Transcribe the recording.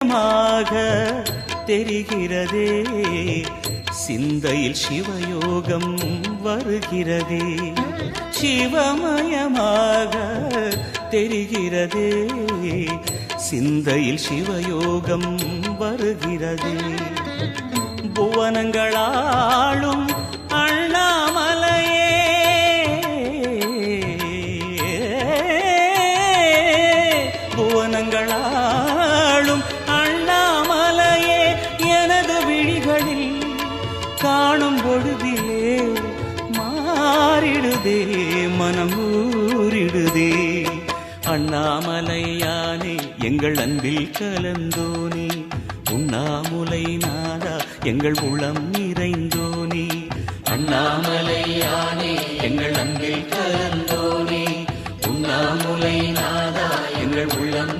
மாக தெரிகிறதே, சிந்தையில் சிவயோகம் வருகிறதே. சிவமயமாக தெரிகிறதே, சிந்தையில் சிவயோகம் வருகிறதே. புவனங்களாளும் அண்ணாமலையே, புவனங்களாளும் அண்ணாமலையே, எனது விழிகளில் காணும் பொழுதிலே மாறிடுதே, மனம் ஊறிடுதே. அண்ணாமலையானே எங்கள் அன்பில் கலந்தோனே, உண்ணாமுலை நாதா எங்கள் உளம் நிறைந்தோனே. அண்ணாமலையானே எங்கள் அன்பில் கலந்தோனே, உண்ணாமுலை நாதா எங்கள் உள்ளம்